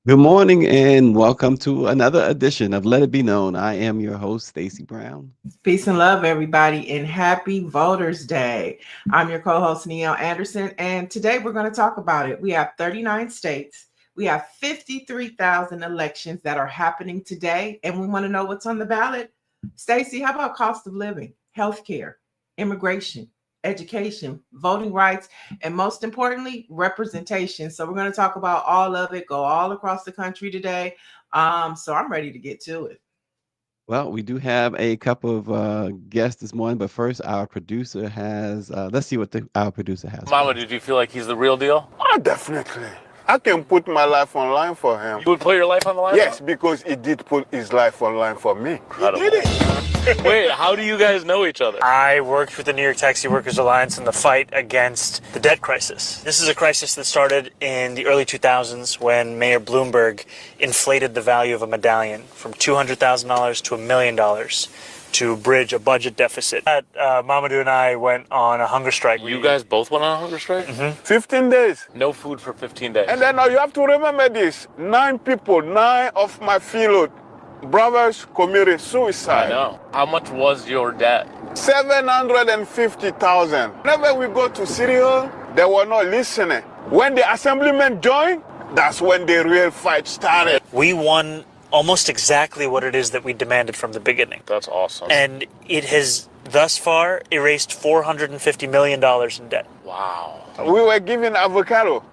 Good morning and welcome to another edition of Let It Be Known. I am your host, Stacy Brown. Peace and love, everybody, and happy Voters Day. I'm your co host, Neil Anderson, and today we're going to talk about it. We have 39 states, we have 53,000 elections that are happening today, and we want to know what's on the ballot. Stacy, how about cost of living, healthcare, immigration, education, voting rights, and most importantly, representation? So, we're going to talk about all of it, go all across the country today. So, I'm ready to get to it. Well, we do have a couple of guests this morning, but first, our producer has, let's see what our producer has for Mama, us. did you feel like he's the real deal? Oh, definitely. I can put my life online for him. You would put your life on the line? Yes, because he did put his life online for me. Incredible. He did it. Wait, how do you guys know each other? I worked with the New York Taxi Workers Alliance in the fight against the debt crisis. This is a crisis that started in the early 2000s when Mayor Bloomberg inflated the value of a medallion from $200,000 to $1 million to bridge a budget deficit. Mamadou and I went on a hunger strike. You guys both went on a hunger strike? 15 days. No food for 15 days. And then now you have to remember this. 9 of my fellow brothers committed suicide. I know. How much was your debt? 750,000. Whenever we go to City Hall, they were not listening. When the assemblymen joined, that's when the real fight started. We won almost exactly what it is that we demanded from the beginning. That's awesome. And it has thus far erased $450 million in debt. Wow. We were given avocado.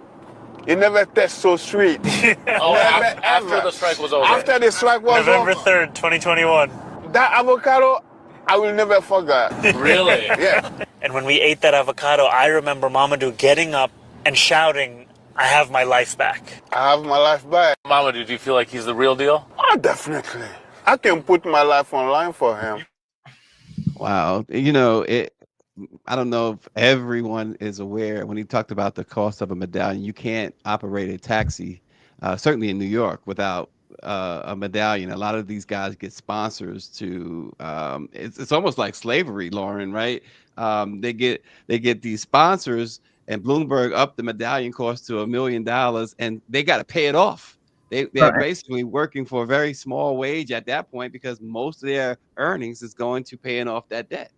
It never tastes so sweet. Oh, Never, after ever. the strike was over. After the strike was November over, 3rd, 2021. that avocado, I will never forget. Really? Yeah. And when we ate that avocado, I remember Mamadou getting up and shouting, "I have my life back." I have my life back. Mama, did you feel like he's the real deal? Oh, definitely. I can put my life online for him. Wow. I don't know if everyone is aware when he talked about the cost of a medallion, you can't operate a taxi, certainly in New York, without a medallion. A lot of these guys get sponsors to, it's almost like slavery, Lauren, right? They get these sponsors, and Bloomberg upped the medallion cost to $1 million, and they got to pay it off. They're basically working for a very small wage at that point because most of their earnings is going to paying off that debt.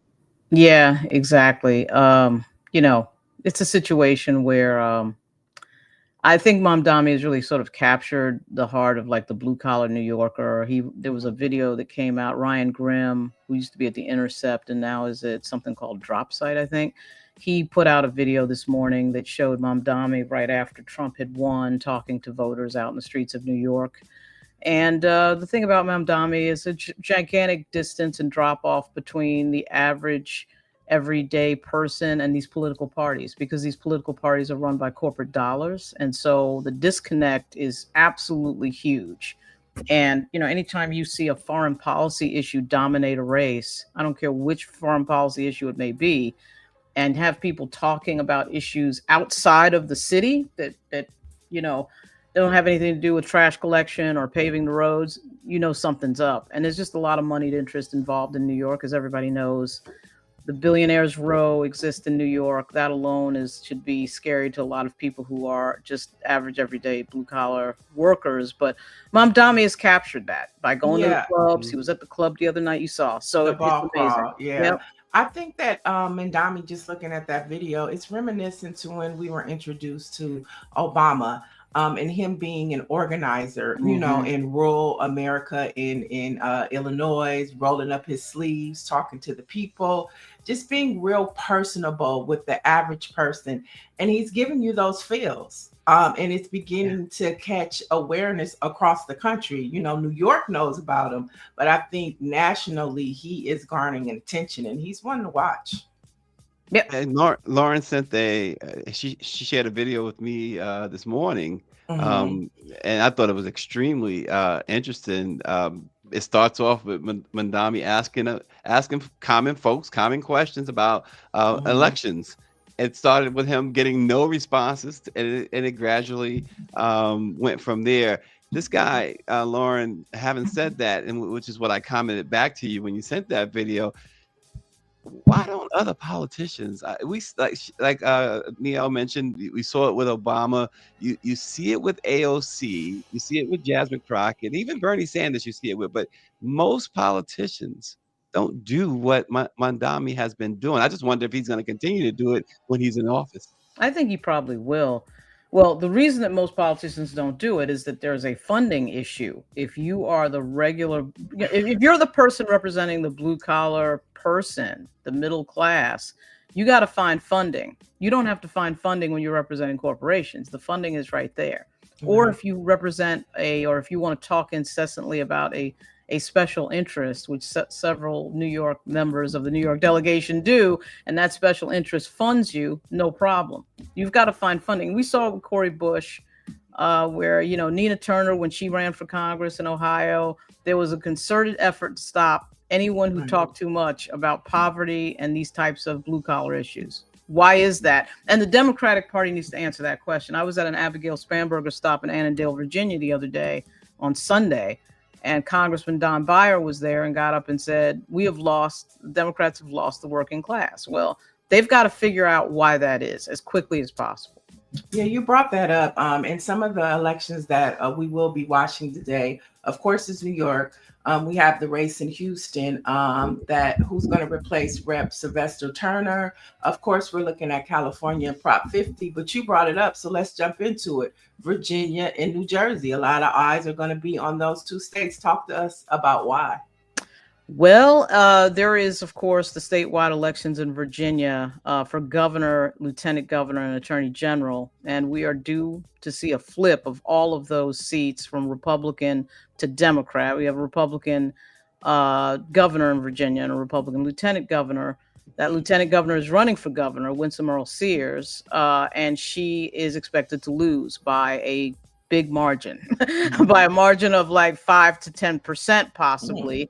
Yeah, exactly. It's a situation where I think Mamdani has really sort of captured the heart of like the blue collar New Yorker. There was a video that came out, Ryan Grimm, who used to be at The Intercept and now is at something called Drop Site, I think. He put out a video this morning that showed Mamdani right after Trump had won, talking to voters out in the streets of New York. And the thing about Mamdani is a gigantic distance and drop off between the average everyday person and these political parties, because these political parties are run by corporate dollars. And so the disconnect is absolutely huge. And, anytime you see a foreign policy issue dominate a race, I don't care which foreign policy issue it may be, and have people talking about issues outside of the city that they don't have anything to do with trash collection or paving the roads, something's up. And there's just a lot of moneyed interest involved in New York, as everybody knows. The billionaires row exists in New York. That alone should be scary to a lot of people who are just average, everyday blue collar workers. But Mamdani has captured that by going to the clubs. He was at the club the other night, you saw. So The it's ball amazing. crawl, yeah. Yep. I think that Mandami, just looking at that video, it's reminiscent to when we were introduced to Obama, and him being an organizer, in rural America, in Illinois, rolling up his sleeves, talking to the people, just being real personable with the average person. And he's giving you those feels. And it's beginning to catch awareness across the country. New York knows about him, but I think nationally he is garnering attention, and he's one to watch. Yeah. And Lauren sent she shared a video with me this morning, and I thought it was extremely interesting. It starts off with Mandami asking common questions about elections. It started with him getting no responses, and it gradually went from there. This guy, Lauren, having said that, and which is what I commented back to you when you sent that video, why don't other politicians? Neil mentioned, we saw it with Obama. You see it with AOC. You see it with Jasmine Crockett. Even Bernie Sanders, you see it with. But most politicians don't do what Mandami has been doing. I just wonder if he's going to continue to do it when he's in office. I think he probably will. Well, the reason that most politicians don't do it is that there's a funding issue. If you are the regular, if you're the person representing the blue collar person, the middle class, you got to find funding. You don't have to find funding when you're representing corporations. The funding is right there. Mm-hmm. Or if you represent or if you want to talk incessantly about a special interest, which several New York members of the New York delegation do, and that special interest funds you, no problem. You've got to find funding. We saw with Cori Bush, where, Nina Turner, when she ran for Congress in Ohio, there was a concerted effort to stop anyone who talked too much about poverty and these types of blue collar issues. Why is that? And the Democratic Party needs to answer that question. I was at an Abigail Spanberger stop in Annandale, Virginia the other day on Sunday, and Congressman Don Beyer was there and got up and said, Democrats have lost the working class. Well, they've got to figure out why that is as quickly as possible. Yeah, you brought that up. In some of the elections that we will be watching today, of course, is New York. We have the race in Houston who's going to replace Rep. Sylvester Turner. Of course, we're looking at California and Prop 50, but you brought it up, so let's jump into it. Virginia and New Jersey, a lot of eyes are going to be on those two states. Talk to us about why. Well, there is, of course, the statewide elections in Virginia for governor, lieutenant governor, and attorney general. And we are due to see a flip of all of those seats from Republican to Democrat. We have a Republican governor in Virginia and a Republican lieutenant governor. That lieutenant governor is running for governor, Winsome Earl Sears, and she is expected to lose by a big margin, by a margin of like 5 to 10% possibly. Mm.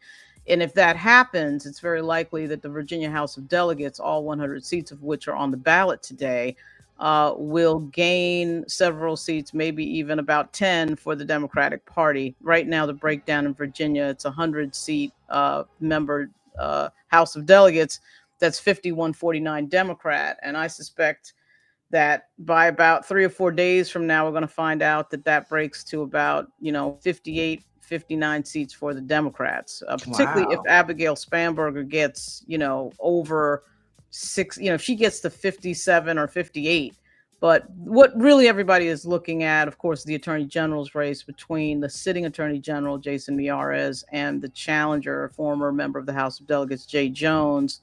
And if that happens, it's very likely that the Virginia House of Delegates, all 100 seats of which are on the ballot today, will gain several seats, maybe even about 10 for the Democratic Party. Right now, the breakdown in Virginia, it's a 100-seat member House of Delegates. That's 51-49 Democrat. And I suspect that by about 3 or 4 days from now, we're going to find out that breaks to about, 58-59 seats for the Democrats, particularly if Abigail Spanberger gets, over 6, if she gets to 57 or 58. But what really everybody is looking at, of course, the Attorney General's race between the sitting Attorney General, Jason Miyares, and the challenger, former member of the House of Delegates, Jay Jones,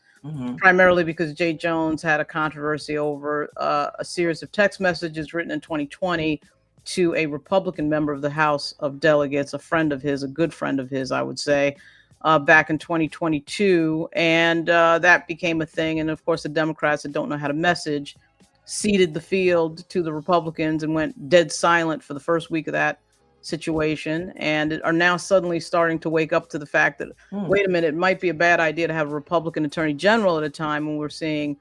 primarily because Jay Jones had a controversy over a series of text messages written in 2020 to a Republican member of the House of Delegates, a friend of his, a good friend of his, I would say, back in 2022. And that became a thing. And of course, the Democrats that don't know how to message ceded the field to the Republicans and went dead silent for the first week of that situation, and are now suddenly starting to wake up to the fact that, wait a minute, it might be a bad idea to have a Republican Attorney General at a time when we're seeing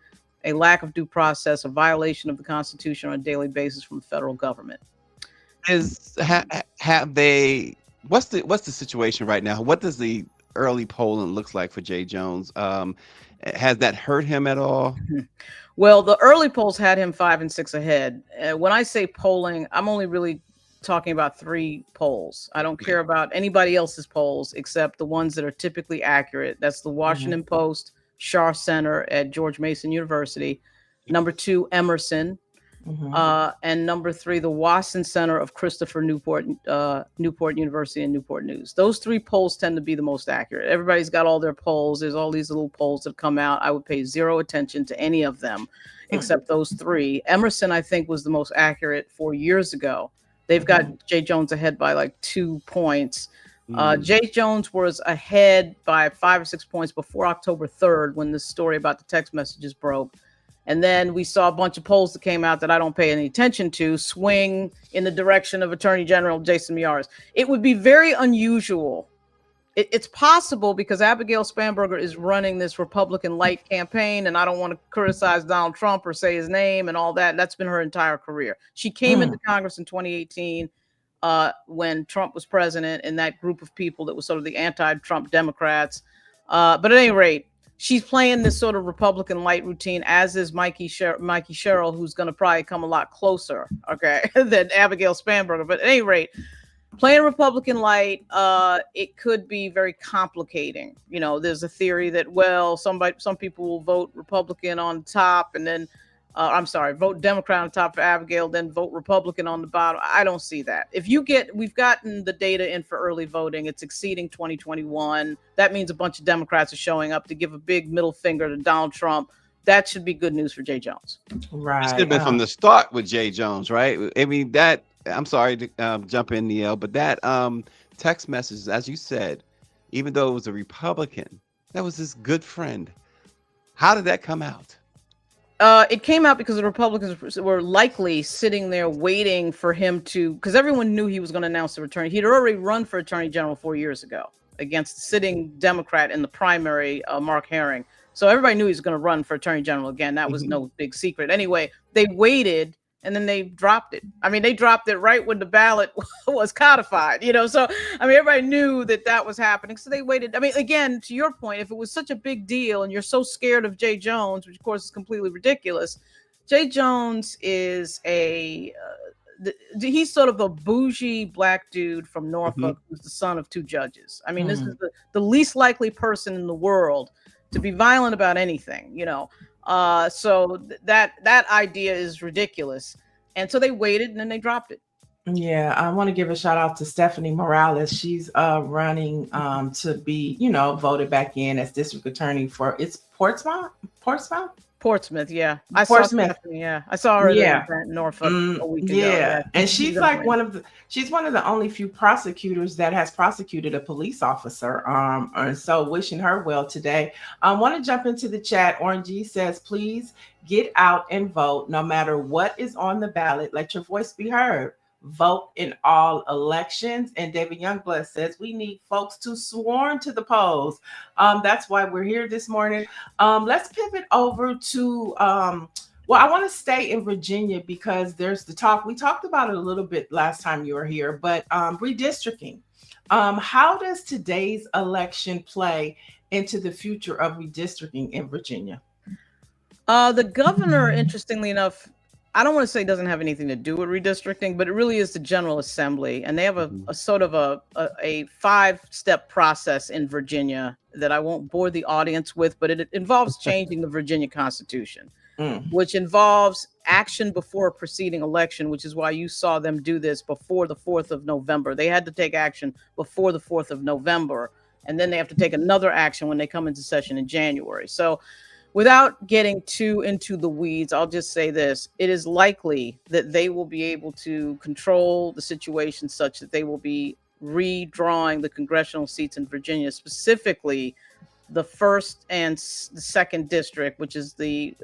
a lack of due process, a violation of the Constitution on a daily basis from the federal government. What's the situation right now? What does the early polling looks like for Jay Jones? Has that hurt him at all? Well, the early polls had him 5 and 6 ahead. When I say polling, I'm only really talking about 3 polls. I don't care about anybody else's polls except the ones that are typically accurate. That's the Washington Post, Schar Center at George Mason University. Number 2, Emerson. And number 3, the Wasson Center of Christopher Newport University and Newport News. Those 3 polls tend to be the most accurate. Everybody's got all their polls. There's all these little polls that come out. I would pay zero attention to any of them except those 3. Emerson, I think, was the most accurate 4 years ago. They've got Jay Jones ahead by like 2 points. Jay Jones was ahead by 5 or 6 points before October 3rd when the story about the text messages broke. And then we saw a bunch of polls that came out that I don't pay any attention to swing in the direction of Attorney General Jason Miyares. It would be very unusual. It's possible because Abigail Spanberger is running this Republican light campaign, and I don't want to criticize Donald Trump or say his name and all that. That's been her entire career. She came into Congress in 2018 when Trump was president, in that group of people that was sort of the anti-Trump Democrats. But at any rate, she's playing this sort of Republican light routine, as is Mikey Sherrill, who's going to probably come a lot closer, okay, than Abigail Spanberger. But at any rate, playing Republican light, it could be very complicating. You know, there's a theory that, well, some people will vote Republican on top, and then vote Democrat on top for Abigail, then vote Republican on the bottom. I don't see that. We've gotten the data in for early voting. It's exceeding 2021. That means a bunch of Democrats are showing up to give a big middle finger to Donald Trump. That should be good news for Jay Jones. Right. It should have been from the start with Jay Jones, right? I mean, I'm sorry to jump in, Neil, but that text message, as you said, even though it was a Republican, that was his good friend. How did that come out? It came out because the Republicans were likely sitting there waiting for him because everyone knew he was going to announce the return. He'd already run for Attorney General 4 years ago against the sitting Democrat in the primary, Mark Herring. So everybody knew he was going to run for Attorney General again. That was no big secret. Anyway, they waited and then they dropped it. I mean, they dropped it right when the ballot was codified, you know? So, I mean, everybody knew that was happening. So they waited. I mean, again, to your point, if it was such a big deal and you're so scared of Jay Jones, which of course is completely ridiculous, Jay Jones is he's sort of a bougie black dude from Norfolk who's the son of 2 judges. I mean, this is the least likely person in the world to be violent about anything, you know? So that idea is ridiculous. And so they waited and then they dropped it. Yeah, I want to give a shout out to Stephanie Morales. She's running to be, voted back in as district attorney for Portsmouth, yeah. Portsmouth. I saw her in Norfolk a week ago. Yeah, and she's like she's one of the only few prosecutors that has prosecuted a police officer. And so wishing her well today. I want to jump into the chat. Orangey says, please get out and vote no matter what is on the ballot. Let your voice be heard. Vote in all elections. And David Youngblood says we need folks to sworn to the polls. That's why we're here this morning. Let's pivot over to I want to stay in Virginia because there's the talk. We talked about it a little bit last time you were here, but redistricting. How does today's election play into the future of redistricting in Virginia? The governor, interestingly enough, I don't want to say it doesn't have anything to do with redistricting, but it really is the General Assembly. And they have a sort of a 5-step process in Virginia that I won't bore the audience with, but it involves changing the Virginia Constitution, which involves action before a preceding election, which is why you saw them do this before the 4th of November. They had to take action before the 4th of November, and then they have to take another action when they come into session in January. So without getting too into the weeds, I'll just say this. It is likely that they will be able to control the situation such that they will be redrawing the congressional seats in Virginia, specifically the 1st and the 2nd district, which is the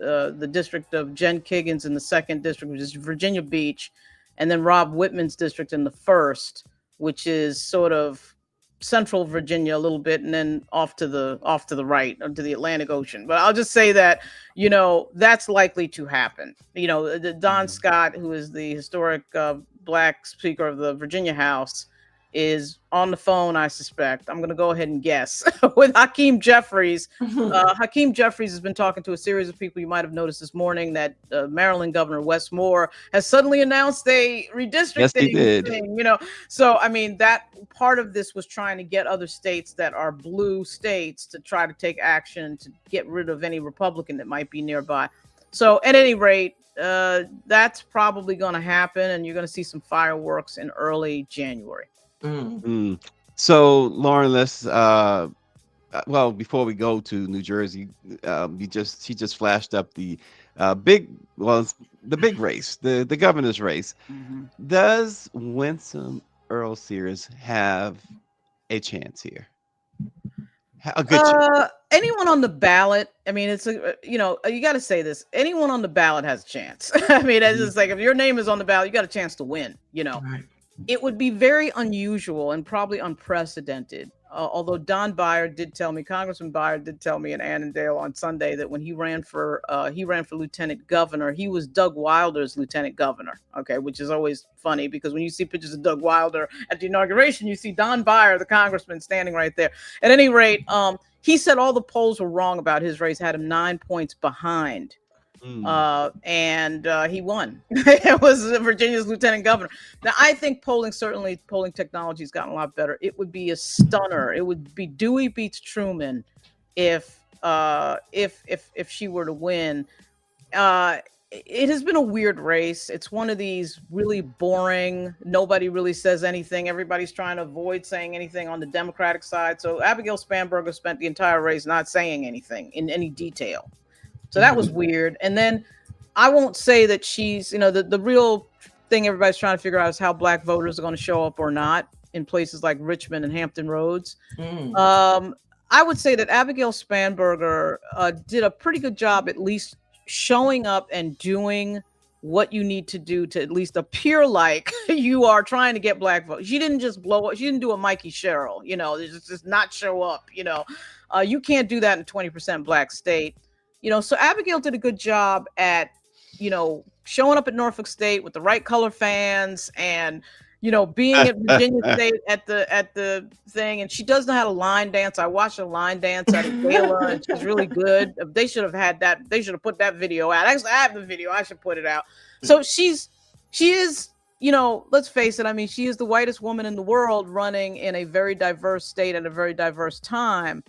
district of Jen Kiggins in the 2nd district, which is Virginia Beach, and then Rob Whitman's district in the 1st, which is sort of central Virginia a little bit, and then off to the right, to the Atlantic Ocean. But I'll just say that, that's likely to happen. The Don Scott, who is the historic Black Speaker of the Virginia House, is on the phone, I suspect. I'm going to go ahead and guess with Hakeem Jeffries. Hakeem Jeffries has been talking to a series of people. You might have noticed this morning that Maryland Governor Wes Moore has suddenly announced a redistricting thing, So, I mean, that part of this was trying to get other states that are blue states to try to take action to get rid of any Republican that might be nearby. So at any rate, that's probably going to happen, and you're going to see some fireworks in early January. So Lauren, let's before we go to New Jersey, she just flashed up the big race, the governor's race. Does Winsome Earl Sears have a chance here? A good chance? Anyone on the ballot, I mean, it's you got to say this, anyone on the ballot has a chance. I mean, it's just like, if your name is on the ballot, you got a chance to win, Right. It would be very unusual and probably unprecedented. Although Congressman Byer did tell me in Annandale on Sunday that when he ran for lieutenant governor, he was Doug Wilder's lieutenant governor. Okay, which is always funny because when you see pictures of Doug Wilder at the inauguration, you see Don Byer, the congressman, standing right there. At any rate, he said all the polls were wrong about his race, had him 9 points behind. And he won. It was Virginia's lieutenant governor. Now, I think polling technology has gotten a lot better. It would be a stunner. It would be Dewey beats Truman if she were to win. It has been a weird race. It's one of these really boring, nobody really says anything. Everybody's trying to avoid saying anything on the Democratic side. So Abigail Spanberger spent the entire race not saying anything in any detail. So that was weird. And then I won't say that she's, the real thing everybody's trying to figure out is how black voters are going to show up or not in places like Richmond and Hampton Roads. I would say that Abigail Spanberger did a pretty good job, at least showing up and doing what you need to do to at least appear like you are trying to get black votes. She didn't just blow up. She didn't do a Mikey Sherrill, just not show up. You can't do that in a 20% black state. So Abigail did a good job at, showing up at Norfolk State with the right color fans and, being at Virginia State at the thing. And she does know how to line dance. I watched a line dance at a gala and she's really good. They should have had that. They should have put that video out. Actually, I have the video. I should put it out. So she is, let's face it. I mean, she is the whitest woman in the world running in a very diverse state at a very diverse time.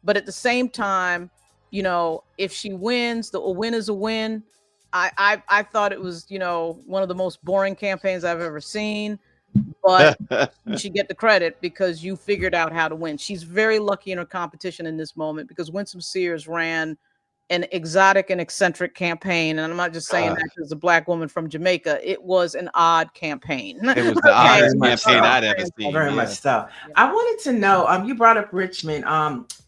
But at the same time, if she wins, a win is a win. I thought it was, one of the most boring campaigns I've ever seen, but you should get the credit because you figured out how to win. She's very lucky in her competition in this moment because Winsome Sears ran an exotic and eccentric campaign. And I'm not just saying that as a black woman from Jamaica. It was an odd campaign. It was the oddest campaign I'd ever seen. Very much so. I wanted to know, you brought up Richmond,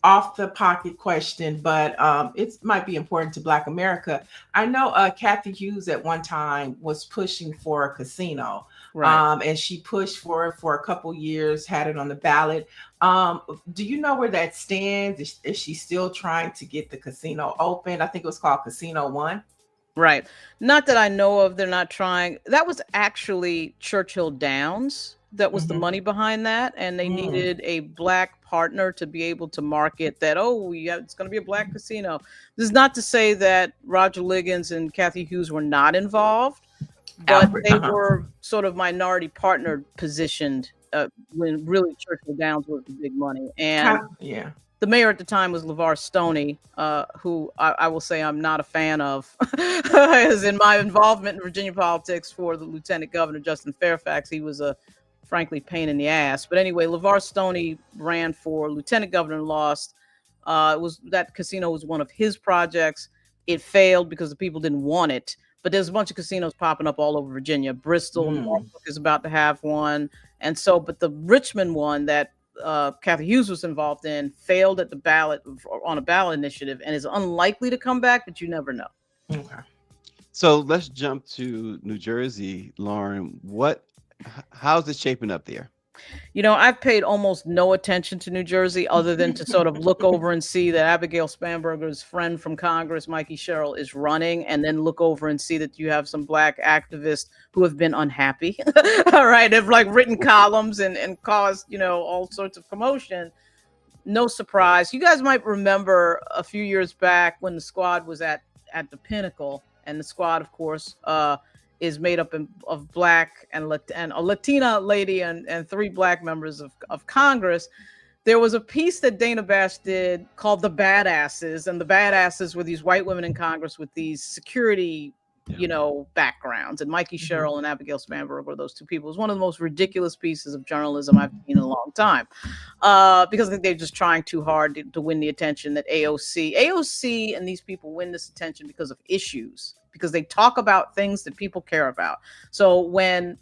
off the pocket question, but it might be important to Black America. I know Kathy Hughes at one time was pushing for a casino. Right. And she pushed for it for a couple years, had it on the ballot. Do you know where that stands? Is she still trying to get the casino open? I think it was called Casino One. Right. Not that I know of. They're not trying. That was actually Churchill Downs. That was the money behind that. And they needed a black partner to be able to market that, it's going to be a black casino. This is not to say that Roger Liggins and Kathy Hughes were not involved, but they were sort of minority partner positioned when really Churchill Downs was the big money. And the mayor at the time was LeVar Stoney, who I will say I'm not a fan of, as in my involvement in Virginia politics for the Lieutenant Governor, Justin Fairfax. He was a frankly pain in the ass. But anyway, LeVar Stoney ran for Lieutenant Governor and lost. That casino was one of his projects. It failed because the people didn't want it. But there's a bunch of casinos popping up all over Virginia. Bristol, Norfolk is about to have one. And so, but the Richmond one that Kathy Hughes was involved in failed at the ballot on a ballot initiative and is unlikely to come back, but you never know. Okay. So let's jump to New Jersey, Lauren. How's it shaping up there? I've paid almost no attention to New Jersey other than to sort of look over and see that Abigail Spanberger's friend from Congress, Mikey Sherrill, is running, and then look over and see that you have some black activists who have been unhappy. All right. They've written columns and caused, all sorts of commotion. No surprise. You guys might remember a few years back when the squad was at the Pinnacle, and the squad, of course, is made up of black and a Latina lady and 3 black members of Congress. There was a piece that Dana Bash did called The Badasses, and the badasses were these white women in Congress with these security, backgrounds. And Mikey Sherrill and Abigail Spanberger were those 2 people. It was one of the most ridiculous pieces of journalism I've seen in a long time, because I think they're just trying too hard to win the attention that AOC and these people win this attention because of issues, because they talk about things that people care about. So when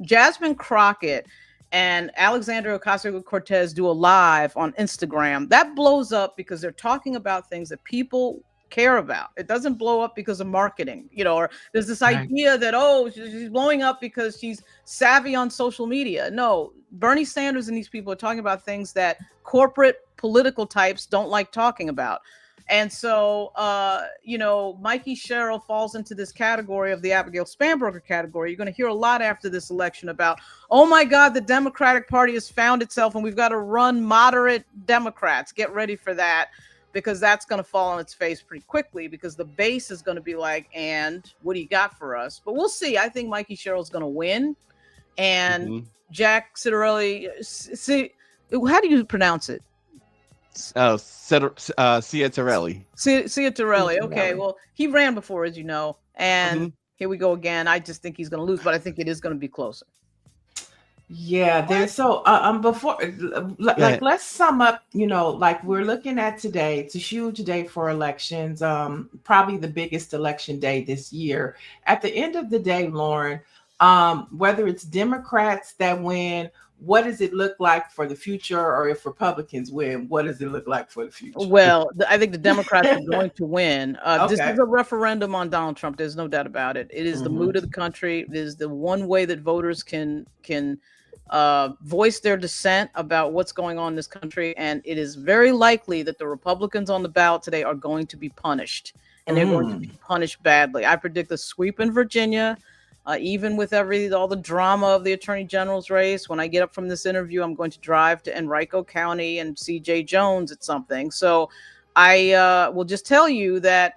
Jasmine Crockett and Alexandria Ocasio-Cortez do a live on Instagram, that blows up because they're talking about things that people care about. It doesn't blow up because of marketing, or there's this idea that, she's blowing up because she's savvy on social media. No, Bernie Sanders and these people are talking about things that corporate political types don't like talking about. And so, you know, Mikey Sherrill falls into this category of the Abigail Spanberger category. You're going to hear a lot after this election about, oh my God, the Democratic Party has found itself and we've got to run moderate Democrats. Get ready for that, because that's going to fall on its face pretty quickly, because the base is going to be like, and what do you got for us? But we'll see. I think Mikey Sherrill's going to win. And Jack Ciattarelli, how do you pronounce it? Ciattarelli. Ciattarelli. Okay, well, he ran before, as you know, and here we go again. I just think he's going to lose, but I think it is going to be closer. Yeah, there's so before like let's sum up, you know, like we're looking at today. It's a huge day for elections, probably the biggest election day this year. At the end of the day, Lauren, whether it's Democrats that win, what does it look like for the future? Or if Republicans win, what does it look like for the future? Well, I think the Democrats are going to win. This is a referendum on Donald Trump. There's no doubt about it. It is the mood of the country. It is the one way that voters can voice their dissent about what's going on in this country. And it is very likely that the Republicans on the ballot today are going to be punished, and they're going to be punished badly. I predict a sweep in Virginia. Even with all the drama of the Attorney General's race, when I get up from this interview, I'm going to drive to Henrico County and see Jay Jones at something. So I will just tell you that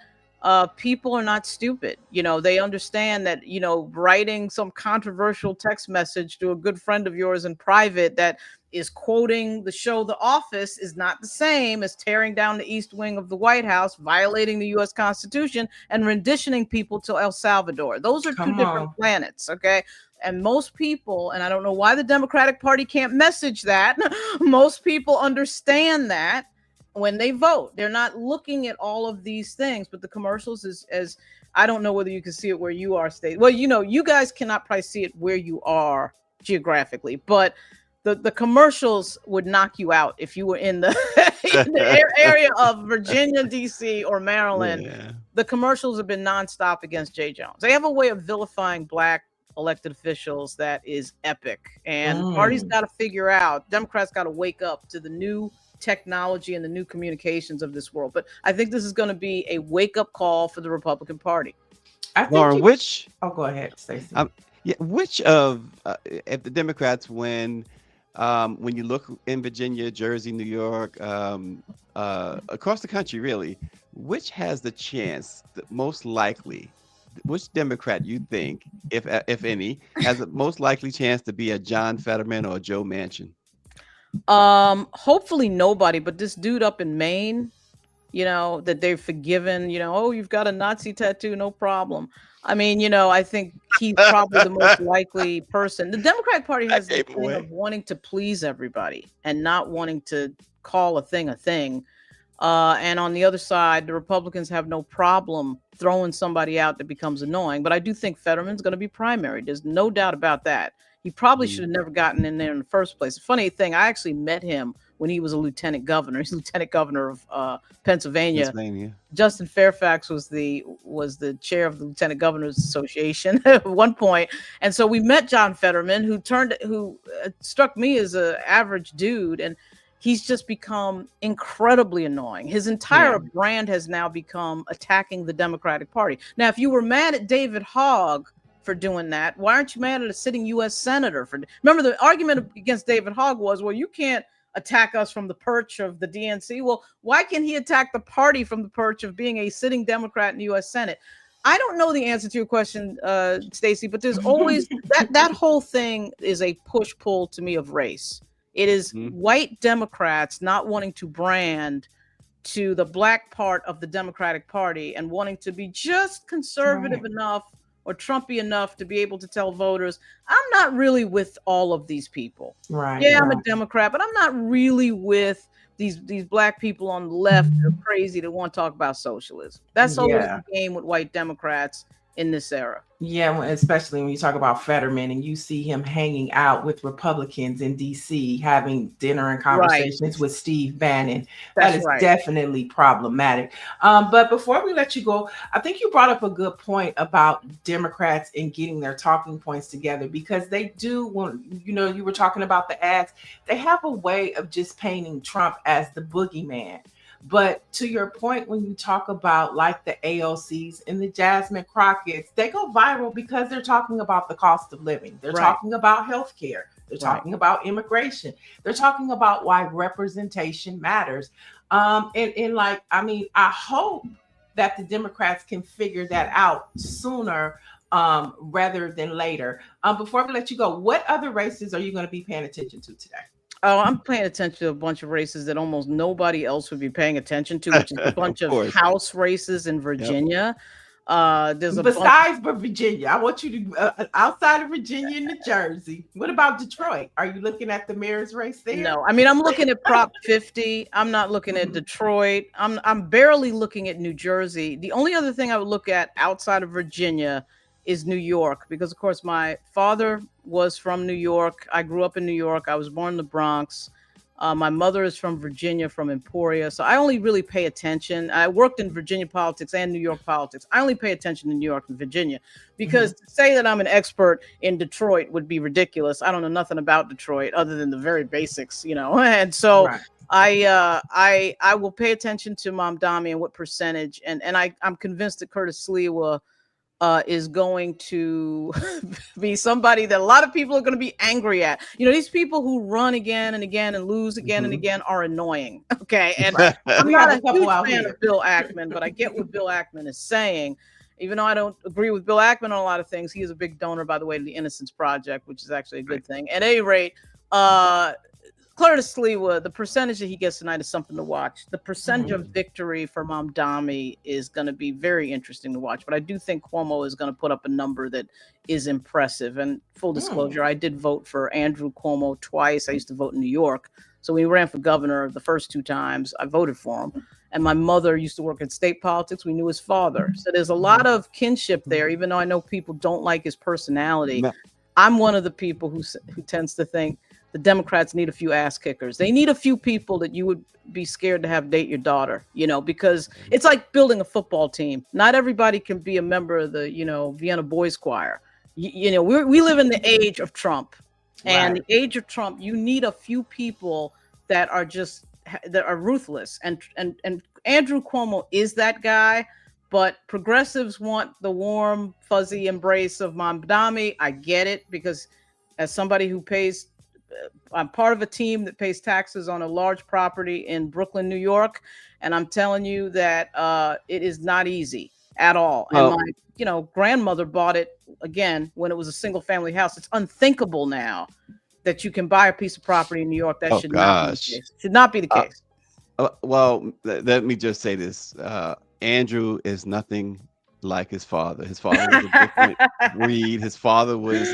people are not stupid. You know, they understand that, you know, writing some controversial text message to a good friend of yours in private that is quoting the show The Office is not the same as tearing down the East Wing of the White House, violating the U.S. Constitution, and renditioning people to El Salvador. Those are two different planets, okay? And most people, and I don't know why the Democratic Party can't message that, most people understand that when they vote. They're not looking at all of these things, but the commercials as I don't know whether you can see it where you are, Stacey. Well, you know, you guys cannot probably see it where you are geographically, but the commercials would knock you out if you were in the, in the area of Virginia, D.C. or Maryland. Yeah. The commercials have been nonstop against Jay Jones. They have a way of vilifying Black elected officials that is epic. And the party's got to figure out, Democrats got to wake up to the new technology and the new communications of this world. But I think this is going to be a wake-up call for the Republican Party. Lauren, go ahead, Stacey. Which of, if the Democrats win, when you look in Virginia, Jersey, New York, across the country, really, which has the chance, most likely, which Democrat you think, if any, has the most likely chance to be a John Fetterman or a Joe Manchin? Hopefully nobody, but this dude up in Maine, you know, that they've forgiven, you know, oh, you've got a Nazi tattoo, no problem. I mean, you know, I think he's probably the most likely person. The Democratic Party has the thing of wanting to please everybody and not wanting to call a thing a thing. And on the other side, the Republicans have no problem throwing somebody out that becomes annoying. But I do think Fetterman's going to be primary. There's no doubt about that. He probably should have never gotten in there in the first place. The funny thing, I actually met him when he was a lieutenant governor. He's lieutenant governor of Pennsylvania. Justin Fairfax was the chair of the Lieutenant Governors Association at one point. And so we met John Fetterman, who struck me as an average dude. And he's just become incredibly annoying. His entire brand has now become attacking the Democratic Party. Now, if you were mad at David Hogg for doing that, why aren't you mad at a sitting U.S. senator? Remember, the argument against David Hogg was, well, you can't attack us from the perch of the DNC. Well, why can he attack the party from the perch of being a sitting Democrat in the U.S. Senate? I don't know the answer to your question, Stacey, but there's always that whole thing is a push-pull to me of race. It is white Democrats not wanting to brand to the Black part of the Democratic Party and wanting to be just conservative enough or Trumpy enough to be able to tell voters, I'm not really with all of these people. Yeah, I'm a Democrat, but I'm not really with these Black people on the left that are crazy that want to talk about socialism. That's always the game with white Democrats in this era. Yeah, especially when you talk about Fetterman and you see him hanging out with Republicans in D.C., having dinner and conversations with Steve Bannon. That is definitely problematic. But before we let you go, I think you brought up a good point about Democrats and getting their talking points together, because they do, when you were talking about the ads, they have a way of just painting Trump as the boogeyman. But to your point, when you talk about like the AOCs and the Jasmine Crockett's, they go viral because they're talking about the cost of living. They're talking about healthcare. They're talking about immigration. They're talking about why representation matters. And like, I mean, I hope that the Democrats can figure that out sooner rather than later. Before we let you go, what other races are you going to be paying attention to today? Oh, I'm paying attention to a bunch of races that almost nobody else would be paying attention to, which is a bunch of House races in Virginia. There's a besides Virginia, I want you to outside of Virginia and New Jersey. What about Detroit? Are you looking at the mayor's race there? No, I mean I'm looking at Prop 50. I'm not looking at Detroit. I'm barely looking at New Jersey. The only other thing I would look at outside of Virginia is New York, because of course my father was from New York. I grew up in New York. I was born in the Bronx. My mother is from Virginia, from Emporia. So I only really pay attention. I worked in Virginia politics and New York politics. I only pay attention to New York and Virginia, because to say that I'm an expert in Detroit would be ridiculous. I don't know nothing about Detroit other than the very basics, you know. And so I will pay attention to Mamdani and what percentage. And I'm convinced that Curtis Sliwa is going to be somebody that a lot of people are going to be angry at. You know, these people who run again and again and lose again and again are annoying. Okay. And I'm not a huge fan of Bill Ackman, but I get what Bill Ackman is saying. Even though I don't agree with Bill Ackman on a lot of things, he is a big donor, by the way, to the Innocence Project, which is actually a good thing. At any rate, Curtis Sliwa, the percentage that he gets tonight is something to watch. The percentage of victory for Mamdani is going to be very interesting to watch. But I do think Cuomo is going to put up a number that is impressive. And full disclosure, I did vote for Andrew Cuomo twice. I used to vote in New York. So when he ran for governor the first two times, I voted for him. And my mother used to work in state politics. We knew his father. So there's a lot of kinship there, even though I know people don't like his personality. I'm one of the people who tends to think the Democrats need a few ass kickers. They need a few people that you would be scared to have date your daughter, you know, because it's like building a football team. Not everybody can be a member of the, you know, Vienna Boys Choir. You know, we live in the age of Trump, and the age of Trump, you need a few people that are ruthless. And Andrew Cuomo is that guy, but progressives want the warm, fuzzy embrace of Mamdani. I get it, because as somebody who I'm part of a team that pays taxes on a large property in Brooklyn, New York, and I'm telling you that it is not easy at all. And my, grandmother bought it again when it was a single-family house. It's unthinkable now that you can buy a piece of property in New York. That should not be the case. Should not be the case. Well, let me just say this: Andrew is nothing like his father. His father was a different breed. His father was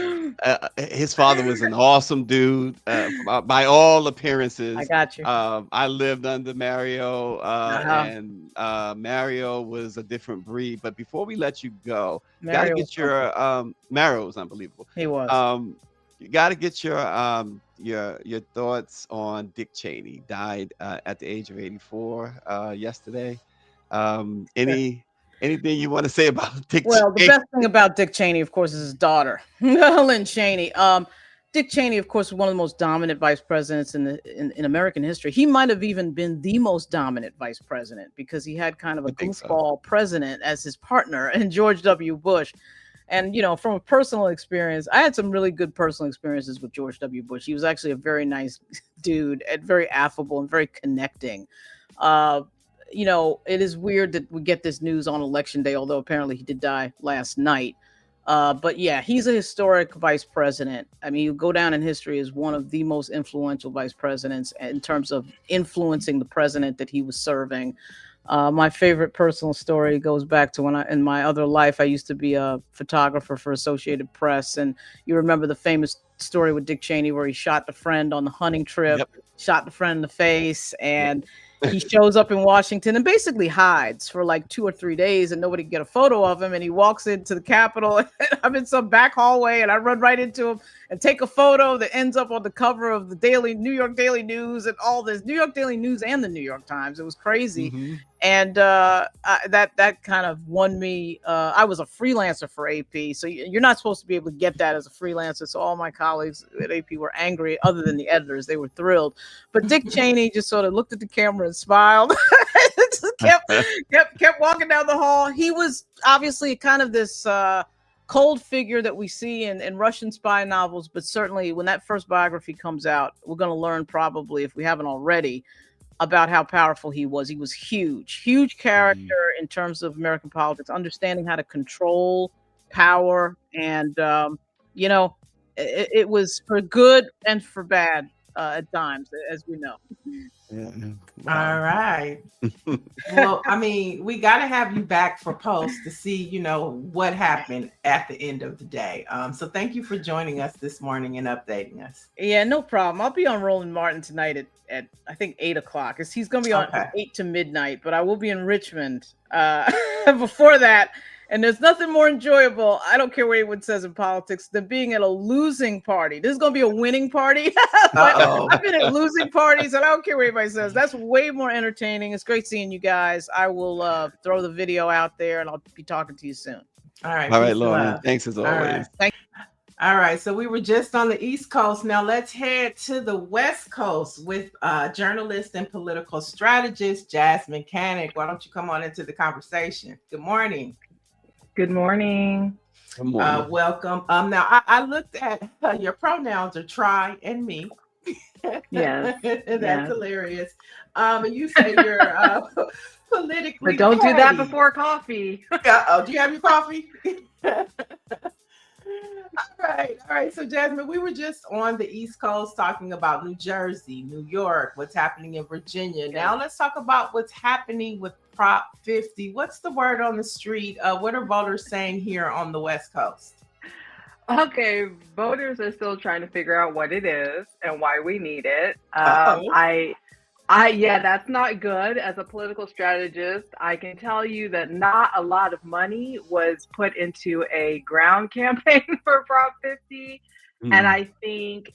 an awesome dude by all appearances. I got you. I lived under Mario, and Mario was a different breed. But before we let you go, you got to get your Mario was unbelievable. He was. You got to get your thoughts on Dick Cheney. Died at the age of 84 yesterday. Anything you want to say about Dick Cheney? Well, the best thing about Dick Cheney, of course, is his daughter, Lynn Cheney. Dick Cheney, of course, was one of the most dominant vice presidents in American history. He might have even been the most dominant vice president, because he had kind of a goofball president as his partner in George W. Bush. And, you know, from a personal experience, I had some really good personal experiences with George W. Bush. He was actually a very nice dude and very affable and very connecting. You know, it is weird that we get this news on election day, although apparently he did die last night. But yeah, he's a historic vice president. I mean, you go down in history as one of the most influential vice presidents in terms of influencing the president that he was serving. My favorite personal story goes back to when in my other life, I used to be a photographer for Associated Press. And you remember the famous story with Dick Cheney where he shot the friend on the hunting trip, shot the friend in the face, and he shows up in Washington and basically hides for like 2 or 3 days, and nobody can get a photo of him. And he walks into the Capitol, and I'm in some back hallway, and I run right into him and take a photo that ends up on the cover of the New York Daily News and all this, New York Daily News and the New York Times. It was crazy. And that kind of won me. I was a freelancer for AP, so you're not supposed to be able to get that as a freelancer. So all my colleagues at AP were angry, other than the editors. They were thrilled. But Dick Cheney just sort of looked at the camera and smiled. kept walking down the hall. He was obviously kind of this cold figure that we see in Russian spy novels, but certainly when that first biography comes out, we're going to learn, probably if we haven't already, about how powerful he was. He was huge character in terms of American politics, understanding how to control power. And, it was for good and for bad at times, as we know. Yeah. All right. Well, I mean, we got to have you back for post to see, what happened at the end of the day. So thank you for joining us this morning and updating us. Yeah, no problem. I'll be on Roland Martin tonight at I think 8:00. He's going to be on from 8 to midnight, but I will be in Richmond before that. And there's nothing more enjoyable, I don't care what anyone says in politics, than being at a losing party. This is going to be a winning party. But I've been at losing parties, and I don't care what anybody says. That's way more entertaining. It's great seeing you guys. I will throw the video out there, and I'll be talking to you soon. All right. All right, Lauren. Thanks as always. Right. Thank you. All right, so we were just on the East Coast. Now let's head to the West Coast with journalist and political strategist Jasmine Cannick. Why don't you come on into the conversation? Good morning. Good morning. Good morning. Welcome. Now I looked at your pronouns are try and me. Yes. That's hilarious. And you say you're politically. But don't do that petty. before coffee. Oh, do you have your coffee? All right. So, Jasmine, we were just on the East Coast talking about New Jersey, New York, what's happening in Virginia. Now, let's talk about what's happening with Prop 50. What's the word on the street? What are voters saying here on the West Coast? Okay, voters are still trying to figure out what it is and why we need it. That's not good. As a political strategist, I can tell you that not a lot of money was put into a ground campaign for Prop 50. And I think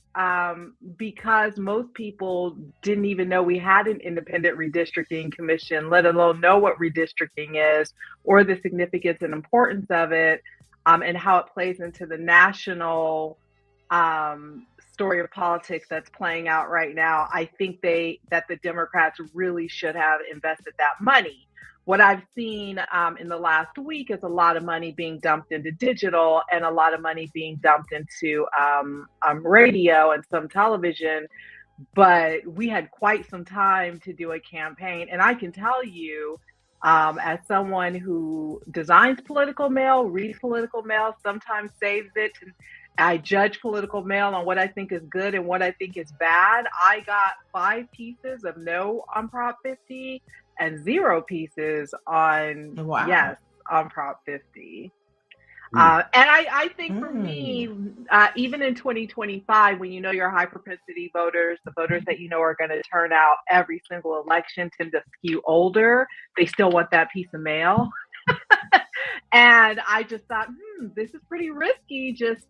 because most people didn't even know we had an independent redistricting commission, let alone know what redistricting is or the significance and importance of it, and how it plays into the national story of politics that's playing out right now, I think that the Democrats really should have invested that money. What I've seen in the last week is a lot of money being dumped into digital and a lot of money being dumped into radio and some television. But we had quite some time to do a campaign. And I can tell you, as someone who designs political mail, reads political mail, sometimes saves it, I judge political mail on what I think is good and what I think is bad. I got 5 pieces of no on Prop 50 and 0 pieces on yes on Prop 50. And I think for me, even in 2025, when you know your high propensity voters, the voters that you know are going to turn out every single election tend to skew older, they still want that piece of mail. And I just thought, this is pretty risky. Just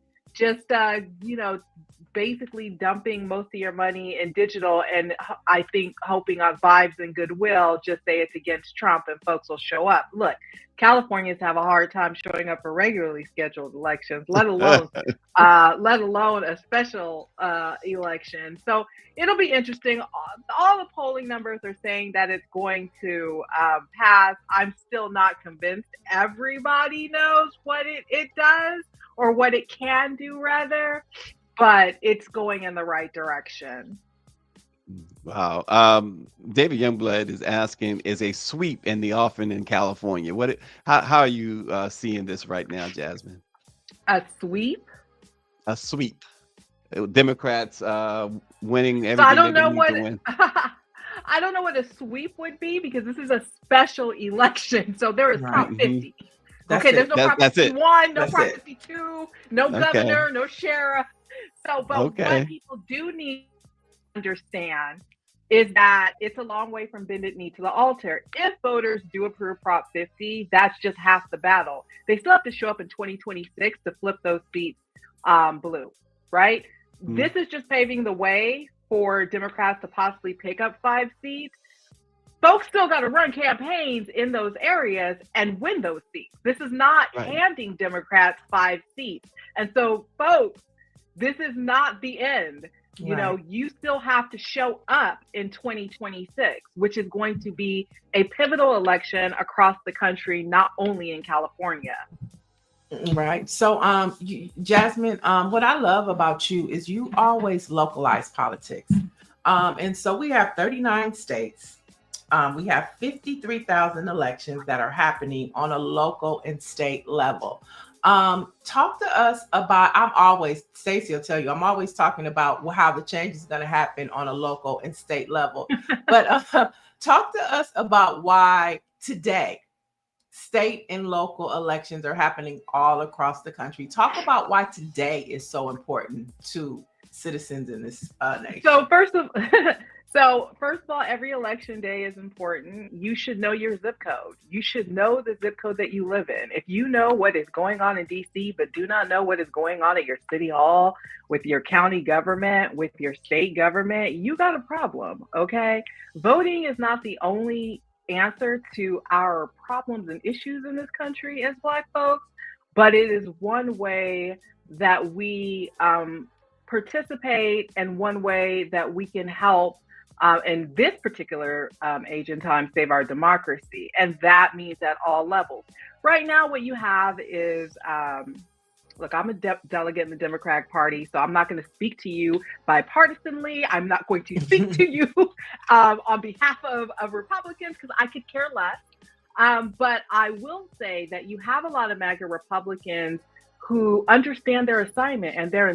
basically dumping most of your money in digital, and I think hoping on vibes and goodwill, just say it's against Trump and folks will show up. Look, Californians have a hard time showing up for regularly scheduled elections, let alone a special election. So it'll be interesting. All the polling numbers are saying that it's going to pass. I'm still not convinced everybody knows what it does, or what it can do rather, but it's going in the right direction. Wow. David Youngblood is asking, is a sweep in the offing in California? How are you seeing this right now, Jasmine? A sweep? A sweep. Democrats winning everything. So I don't know what to win. I don't know what a sweep would be, because this is a special election. So there is Prop 50. There's no Prop 51, no Prop 52, no governor, no sheriff. So, but what people do need to understand is that it's a long way from bended knee to the altar. If voters do approve Prop 50, that's just half the battle. They still have to show up in 2026 to flip those seats blue, right? This is just paving the way for Democrats to possibly pick up 5 seats. Folks still got to run campaigns in those areas and win those seats. This is not handing Democrats 5 seats. And so, folks, this is not the end. You know, you still have to show up in 2026, which is going to be a pivotal election across the country, not only in California. Right. So, Jasmine, what I love about you is you always localize politics. And so we have 39 states. We have 53,000 elections that are happening on a local and state level. Talk to us about, Stacey will tell you, I'm always talking about how the change is going to happen on a local and state level. But talk to us about why today state and local elections are happening all across the country. Talk about why today is so important to citizens in this nation. So first of all, every election day is important. You should know your zip code. You should know the zip code that you live in. If you know what is going on in DC, but do not know what is going on at your city hall, with your county government, with your state government, you got a problem, okay? Voting is not the only answer to our problems and issues in this country as Black folks, but it is one way that we participate and one way that we can help in this particular age and time save our democracy. And that means at all levels. Right now, what you have is, look, I'm a delegate in the Democratic Party, so I'm not going to speak to you bipartisanly. I'm not going to speak to you on behalf of Republicans because I could care less. But I will say that you have a lot of MAGA Republicans who understand their assignment, and their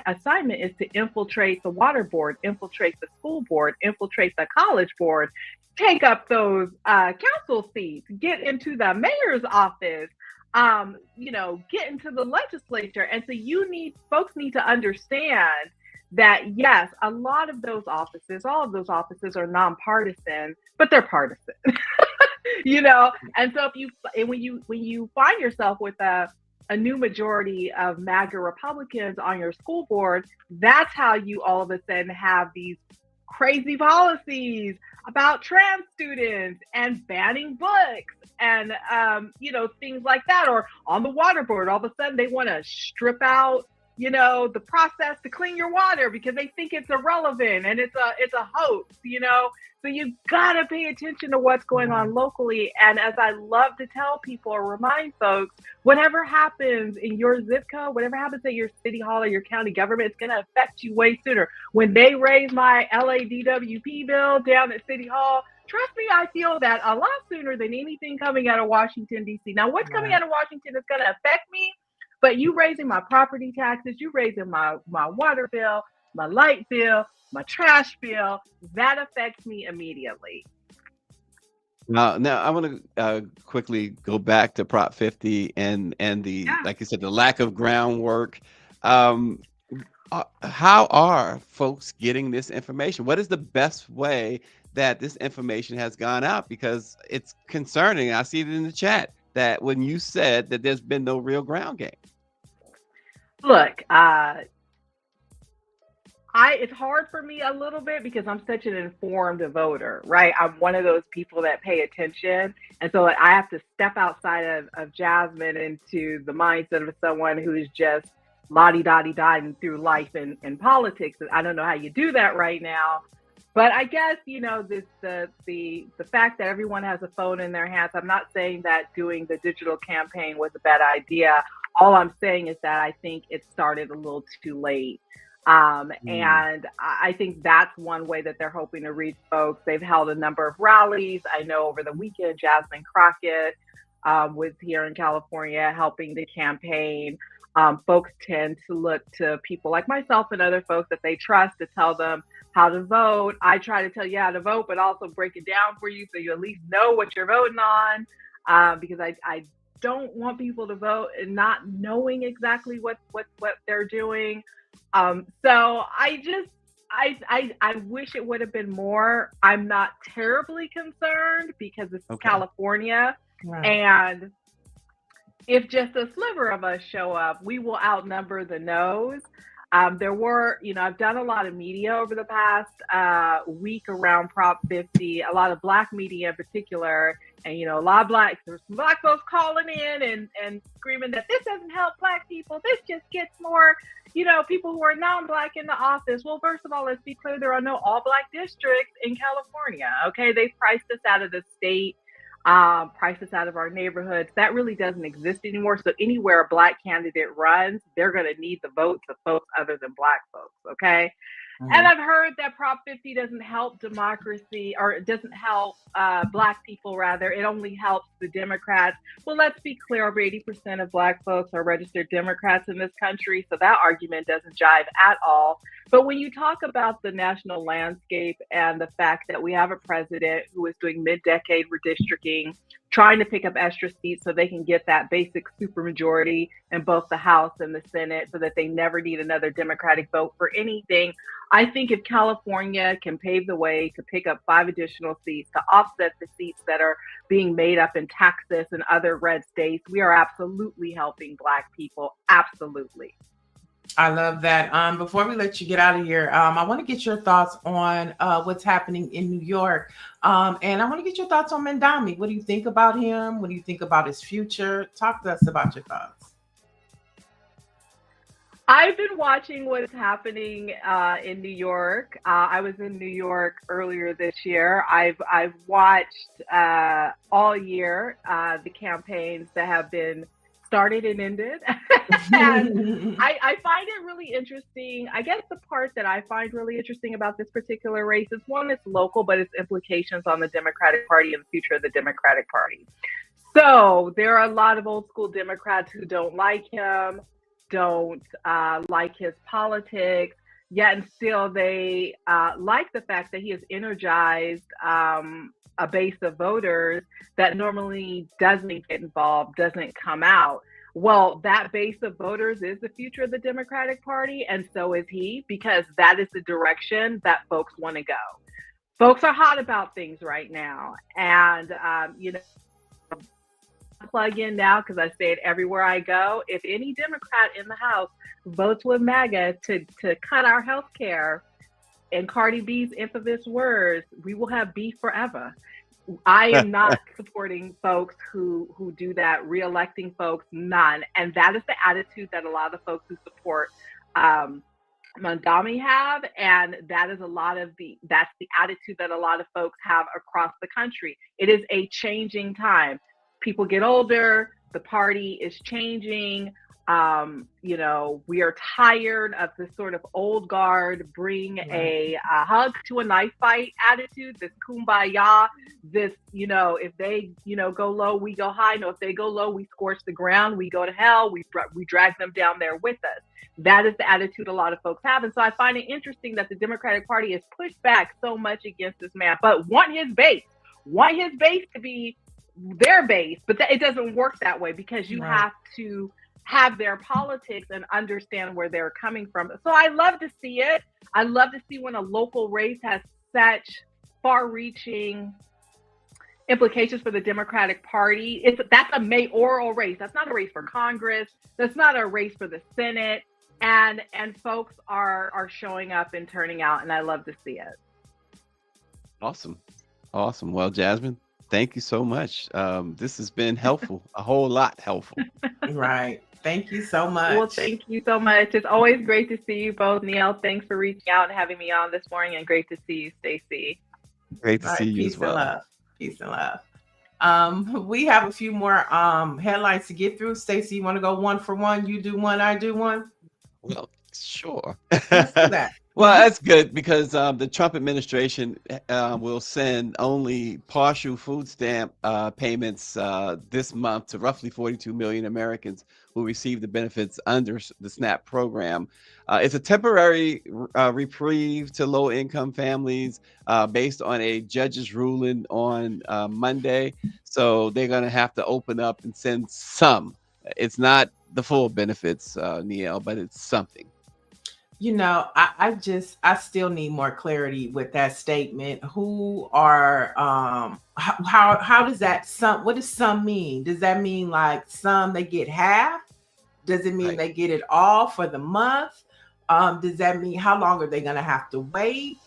assignment is to infiltrate the water board, infiltrate the school board, infiltrate the college board, take up those council seats, get into the mayor's office, get into the legislature. And so folks need to understand that, yes, a lot of those offices, all of those offices are nonpartisan, but they're partisan, And so when you find yourself with a new majority of MAGA Republicans on your school board, that's how you all of a sudden have these crazy policies about trans students and banning books and, things like that. Or on the water board, all of a sudden they want to strip out, the process to clean your water because they think it's irrelevant and it's a hoax, So you've got to pay attention to what's going on locally. And as I love to tell people or remind folks, whatever happens in your zip code, whatever happens at your city hall or your county government, it's going to affect you way sooner. When they raise my LADWP bill down at City Hall, trust me, I feel that a lot sooner than anything coming out of Washington, D.C. Now, what's coming out of Washington is going to affect me, but you raising my property taxes, you raising my water bill, my light bill, my trash bill, that affects me immediately. Now I want to quickly go back to Prop 50 and the, like you said, the lack of groundwork. How are folks getting this information? What is the best way that this information has gone out? Because it's concerning. I see it in the chat that when you said that there's been no real ground game. Look, it's hard for me a little bit because I'm such an informed voter, right? I'm one of those people that pay attention. And so I have to step outside of Jasmine into the mindset of someone who is just la-di-da-di-da through life and politics. And I don't know how you do that right now. But I guess, the fact that everyone has a phone in their hands, I'm not saying that doing the digital campaign was a bad idea. All I'm saying is that I think it started a little too late. And I think that's one way that they're hoping to reach folks. They've held a number of rallies. I know over the weekend, Jasmine Crockett was here in California helping the campaign. Folks tend to look to people like myself and other folks that they trust to tell them how to vote. I try to tell you how to vote, but also break it down for you so you at least know what you're voting on, because I don't want people to vote and not knowing exactly what they're doing. So I wish it would have been more. I'm not terribly concerned because it's California. Right. And if just a sliver of us show up, we will outnumber the no's. There were, I've done a lot of media over the past week around Prop 50, a lot of Black media in particular. And, a lot of there's some Black folks calling in and screaming that this doesn't help Black people. This just gets more, people who are non-Black in the office. Well, first of all, let's be clear, there are no all-Black districts in California. Okay, they priced us out of the state, priced us out of our neighborhoods. That really doesn't exist anymore. So anywhere a Black candidate runs, they're going to need the votes of folks other than Black folks. Okay. And I've heard that Prop 50 doesn't help democracy, or it doesn't help Black people, rather. It only helps the Democrats. Well, let's be clear, over 80% of Black folks are registered Democrats in this country, so that argument doesn't jive at all. But when you talk about the national landscape and the fact that we have a president who is doing mid-decade redistricting, trying to pick up extra seats so they can get that basic supermajority in both the House and the Senate so that they never need another Democratic vote for anything, I think if California can pave the way to pick up 5 additional seats to offset the seats that are being made up in Texas and other red states, we are absolutely helping Black people. Absolutely. I love that. Before we let you get out of here, I want to get your thoughts on what's happening in New York. And I want to get your thoughts on Mamdani. What do you think about him? What do you think about his future? Talk to us about your thoughts. I've been watching what's happening in New York. I was in New York earlier this year. I've watched all year the campaigns that have been started and ended. And I find it really interesting. I guess the part that I find really interesting about this particular race is, one, it's local, but its implications on the Democratic Party and the future of the Democratic Party. So there are a lot of old school Democrats who don't like him, don't like his politics, yet and still they like the fact that he has energized a base of voters that normally doesn't get involved, doesn't come out. Well, that base of voters is the future of the Democratic Party, and so is he, because that is the direction that folks want to go. Folks are hot about things right now, and plug in now because I say it everywhere I go. If any Democrat in the House votes with MAGA to cut our health care, in Cardi B's infamous words, we will have beef forever. I am not supporting folks who do that, re-electing folks, none. And that is the attitude that a lot of folks who support Mamdani have, and that is that's the attitude that a lot of folks have across the country. It is a changing time. People get older, the party is changing. We are tired of this sort of old guard, bring a hug to a knife fight attitude, this kumbaya, this, if they, go low, we go high. No, if they go low, we scorch the ground, we go to hell, we drag them down there with us. That is the attitude a lot of folks have. And so I find it interesting that the Democratic Party has pushed back so much against this man, but want his base to be their base, but it doesn't work that way, because you have to have their politics and understand where they're coming from. So I love to see it. I love to see when a local race has such far-reaching implications for the Democratic Party. That's a mayoral race. That's not a race for Congress. That's not a race for the Senate. And folks are showing up and turning out, and I love to see it. Awesome. Well, Jasmine, thank you so much. This has been helpful, a whole lot helpful. Right. Thank you so much. Well, thank you so much. It's always great to see you both. Neil, thanks for reaching out and having me on this morning, and great to see you, Stacey. Great to see you as well. Peace and love. We have a few more headlines to get through. Stacey, you want to go one for one? You do one, I do one? Well, sure. Let's do that. Well, that's good, because the Trump administration will send only partial food stamp payments this month to roughly 42 million Americans who receive the benefits under the SNAP program. It's a temporary reprieve to low-income families based on a judge's ruling on Monday. So they're going to have to open up and send some. It's not the full benefits, Neil, but it's something. I still need more clarity with that statement. Who are how does that what does some mean? Does that mean like some they get half? Does it mean they get it all for the month? Does that mean how long are they going to have to wait?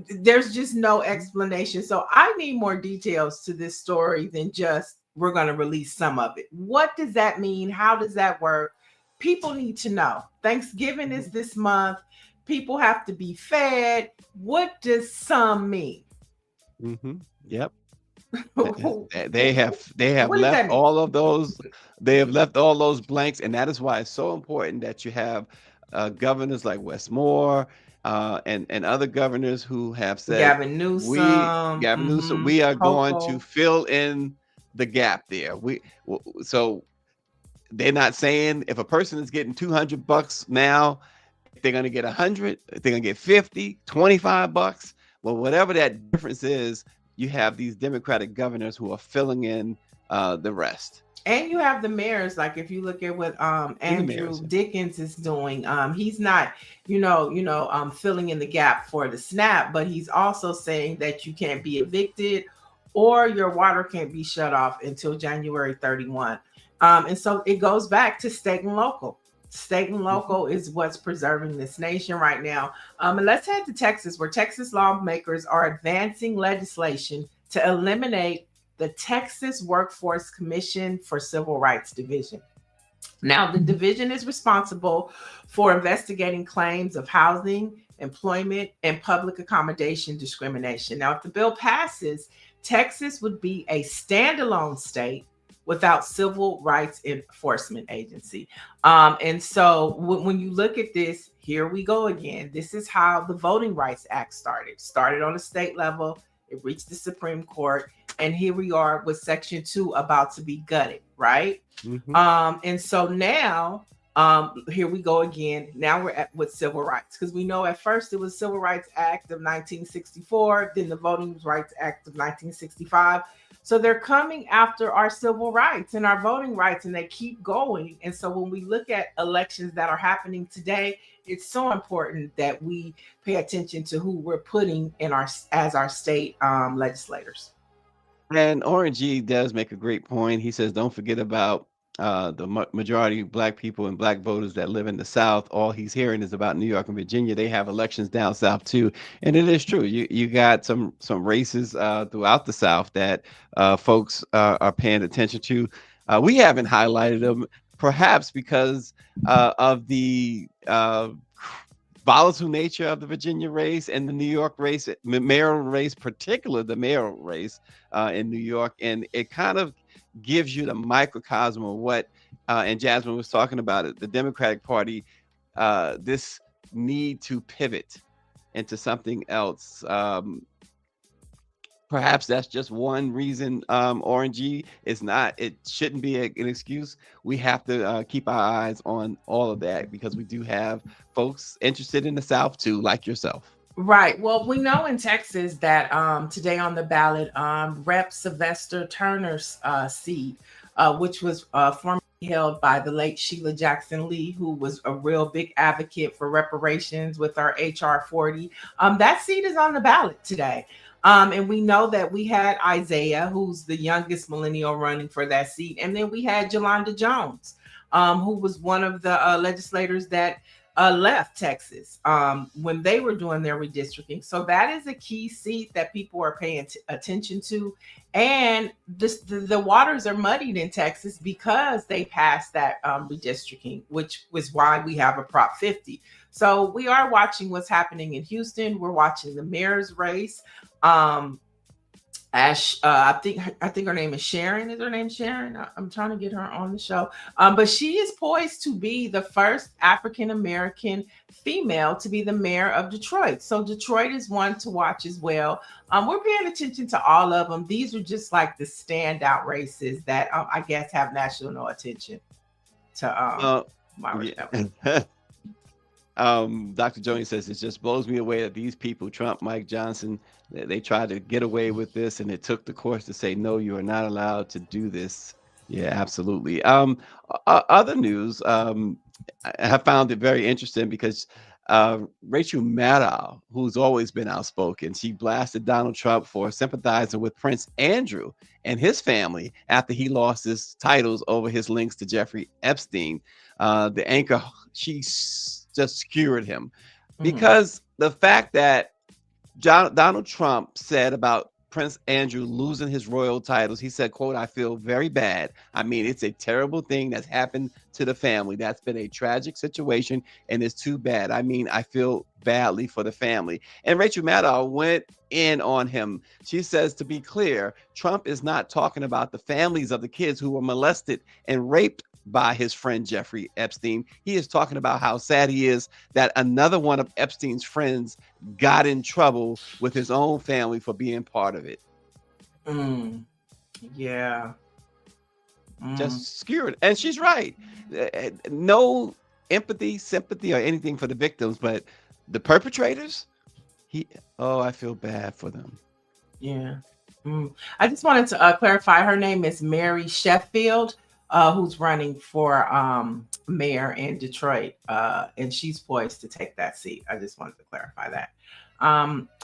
There's just no explanation. So I need more details to this story than just we're going to release some of it. What does that mean? How does that work? people need to know. Thanksgiving is this month. People have to be fed. What does some mean? Yep. What They have does that left mean? all of those. They have left all those blanks, and that is why it's so important that you have governors like Wes Moore and other governors who have said, Gavin Newsom, Gavin Newsom, we are going to Hochul. fill in the gap there. So they're not saying if a person is getting $200 now, they're going to get 100, they're going to get 50, 25 bucks. Well, whatever that difference is, you have these Democratic governors who are filling in the rest. And you have the mayors, like if you look at what Andrew mayors, yeah. Dickens is doing, he's not, filling in the gap for the SNAP, but he's also saying that you can't be evicted or your water can't be shut off until January 31. And so it goes back to state and local. State and local is what's preserving this nation right now. And let's head to Texas, where Texas lawmakers are advancing legislation to eliminate the Texas Workforce Commission for Civil Rights Division. Now, the division is responsible for investigating claims of housing, employment, and public accommodation discrimination. Now, if the bill passes, Texas would be a standalone state without civil rights enforcement agency. And so when you look at this, here we go again. This is how the Voting Rights Act started on a state level. It reached the Supreme Court. And here we are with Section 2 about to be gutted, right? And so now, here we go again. Now we're with civil rights, because we know at first it was Civil Rights Act of 1964, then the Voting Rights Act of 1965. So they're coming after our civil rights and our voting rights, and they keep going. And so when we look at elections that are happening today, it's so important that we pay attention to who we're putting in as our state legislators. And Oren G does make a great point. He says, don't forget about the majority of Black people and Black voters that live in the South. All he's hearing is about New York and Virginia. They have elections down South too, and it is true. You got some races throughout the South that folks are paying attention to. We haven't highlighted them, perhaps because of the volatile nature of the Virginia race and the New York race, mayoral race, particularly the mayoral race in New York, and it kind of gives you the microcosm of what, and Jasmine was talking about it, the Democratic Party, this need to pivot into something else. Perhaps that's just one reason, Oren G. It shouldn't be an excuse. We have to keep our eyes on all of that, because we do have folks interested in the South too, like yourself. Right. Well, we know in Texas that today on the ballot, Rep. Sylvester Turner's seat, which was formerly held by the late Sheila Jackson Lee, who was a real big advocate for reparations with our HR 40. That seat is on the ballot today. And we know that we had Isaiah, who's the youngest millennial running for that seat. And then we had Yolanda Jones, who was one of the legislators that left Texas when they were doing their redistricting. So that is a key seat that people are paying attention to. And the waters are muddied in Texas because they passed that redistricting, which was why we have a Prop 50. So we are watching what's happening in Houston. We're watching the mayor's race. Ash, I think her name is Sharon. Is her name Sharon? I'm trying to get her on the show. But she is poised to be the first African-American female to be the mayor of Detroit. So Detroit is one to watch as well. We're paying attention to all of them. These are just like the standout races that I guess have national attention to Dr. Jones says, it just blows me away that these people, Trump, Mike Johnson, they tried to get away with this, and it took the courts to say, no, you are not allowed to do this. Yeah, absolutely. Other news, I have found it very interesting because Rachel Maddow, who's always been outspoken, she blasted Donald Trump for sympathizing with Prince Andrew and his family after he lost his titles over his links to Jeffrey Epstein. The anchor, she just skewered him because the fact that Donald Trump said about Prince Andrew losing his royal titles. He said, quote, "I feel very bad. I mean, it's a terrible thing that's happened to the family. That's been a tragic situation, and it's too bad. I mean, I feel badly for the family." And Rachel Maddow went in on him. She says, to be clear, Trump is not talking about the families of the kids who were molested and raped by his friend Jeffrey Epstein. He is talking about how sad he is that another one of Epstein's friends got in trouble with his own family for being part of it. Yeah. Just skewered. And she's right. No empathy, sympathy, or anything for the victims, but the perpetrators, I feel bad for them. Yeah. I just wanted to clarify, her name is Mary Sheffield, who's running for mayor in Detroit, and she's poised to take that seat. I just wanted to clarify that.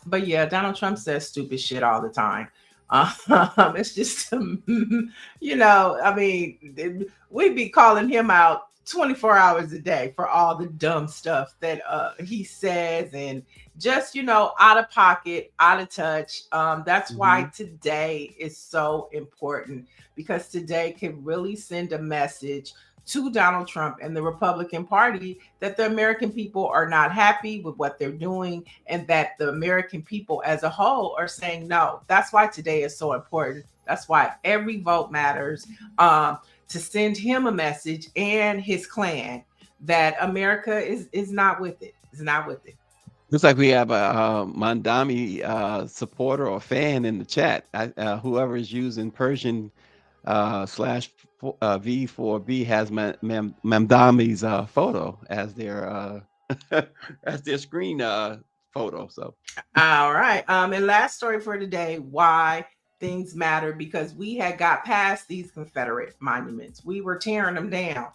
But yeah, Donald Trump says stupid shit all the time. It's just, you know, I mean, we'd be calling him out 24 hours a day for all the dumb stuff that he says, and just, you know, out of pocket, out of touch. That's why today is so important, because today can really send a message to Donald Trump and the Republican Party that the American people are not happy with what they're doing, and that the American people as a whole are saying no. That's why today is so important. That's why every vote matters, to send him a message and his clan that America is not with it. It's not with it. Looks like we have a Mamdani supporter or fan in the chat. Whoever is using Persian /V4B has Mamdani's photo as their as their screen photo. So all right. And last story for today, why things matter, because we had got past these Confederate monuments. We were tearing them down.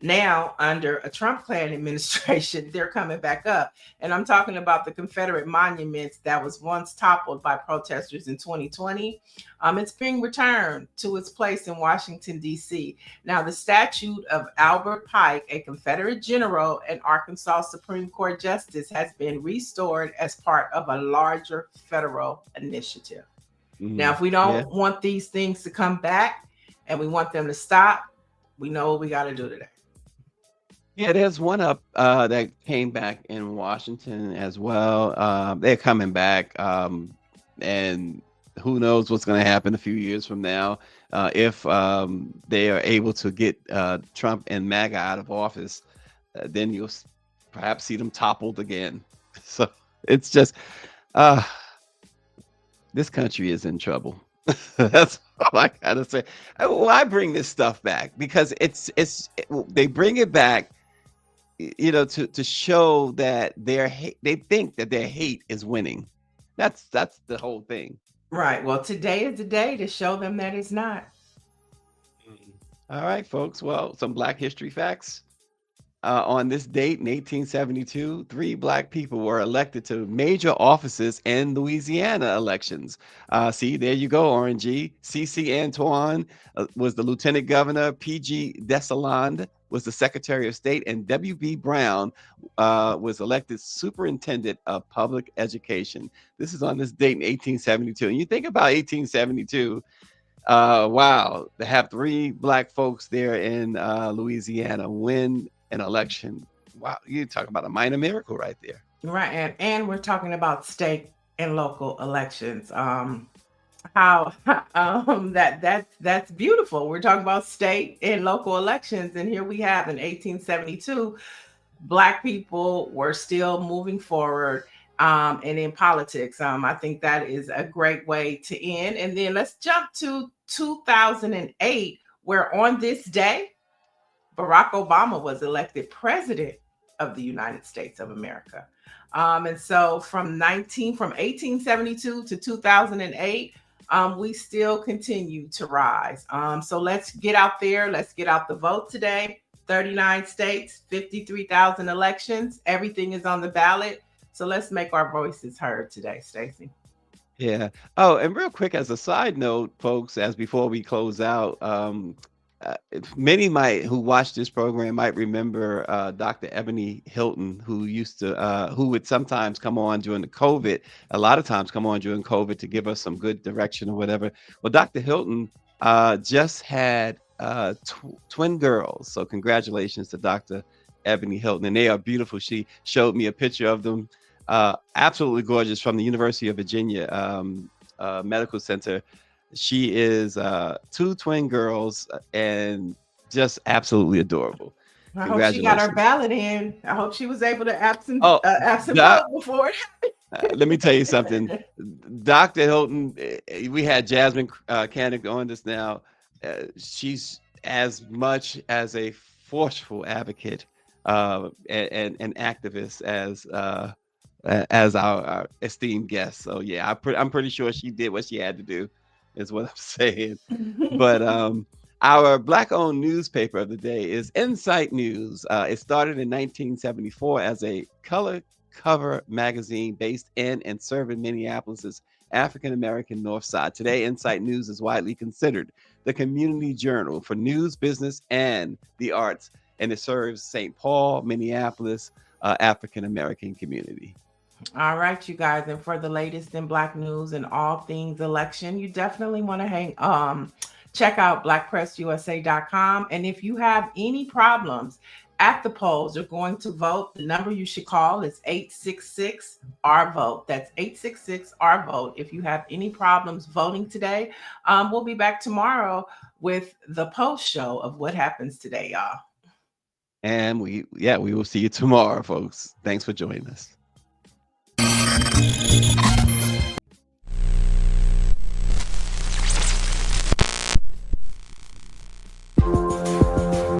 Now, under a Trump Klan administration, they're coming back up. And I'm talking about the Confederate monuments that was once toppled by protesters in 2020. It's being returned to its place in Washington, D.C. Now, the statue of Albert Pike, a Confederate general and Arkansas Supreme Court justice, has been restored as part of a larger federal initiative. Now, if we don't want these things to come back and we want them to stop, we know what we got to do today. Yeah, there's one up that came back in Washington as well. They're coming back, and who knows what's going to happen a few years from now if they are able to get Trump and MAGA out of office. Then you'll perhaps see them toppled again. So it's just this country is in trouble. That's all I gotta say. Why bring this stuff back? Because they bring it back, you know, to show that they think that their hate is winning. That's the whole thing. Right. Well, today is the day to show them that it's not. All right, folks. Well, some Black history facts. On this date in 1872, 3 Black people were elected to major offices in Louisiana elections. See, there you go, RNG. C.C. Antoine was the lieutenant governor. P.G. Desaland was the secretary of state. And W.B. Brown was elected superintendent of public education. This is on this date in 1872. And you think about 1872, wow, to have 3 Black folks there in Louisiana win an election. Wow, you talk about a minor miracle right there. Right. And we're talking about state and local elections. How that's beautiful. We're talking about state and local elections, and here we have in 1872, Black people were still moving forward and in politics. I think that is a great way to end. And then let's jump to 2008, where on this day, Barack Obama was elected president of the United States of America. And so from 1872 to 2008, we still continue to rise. So let's get out there. Let's get out the vote today. 39 states, 53,000 elections. Everything is on the ballot. So let's make our voices heard today, Stacey. Yeah. Oh, and real quick, as a side note, folks, as before we close out, many who watch this program might remember Dr. Ebony Hilton, who would sometimes come on during the COVID, a lot of times come on during COVID to give us some good direction or whatever. Well, Dr. Hilton just had twin girls. So congratulations to Dr. Ebony Hilton. And they are beautiful. She showed me a picture of them. Absolutely gorgeous, from the University of Virginia Medical Center. She is 2 twin girls and just absolutely adorable. I hope she got her ballot in. I hope she was able to absent vote before. Let me tell you something. Dr. Hilton, we had Jasmine Cannick on this now. She's as much as a forceful advocate and activist as our esteemed guest. So yeah, I'm pretty sure she did what she had to do, is what I'm saying. But our Black-owned newspaper of the day is Insight News. It started in 1974 as a color cover magazine based in and serving Minneapolis's African-American North Side. Today, Insight News is widely considered the community journal for news, business, and the arts, and it serves St. Paul, Minneapolis, African-American community. All right, you guys, and for the latest in Black news and all things election, you definitely want to check out blackpressusa.com. And if you have any problems at the polls or going to vote, the number you should call is 866-R-VOTE. That's 866-R-VOTE. If you have any problems voting today, we'll be back tomorrow with the post show of what happens today, y'all. And we will see you tomorrow, folks. Thanks for joining us.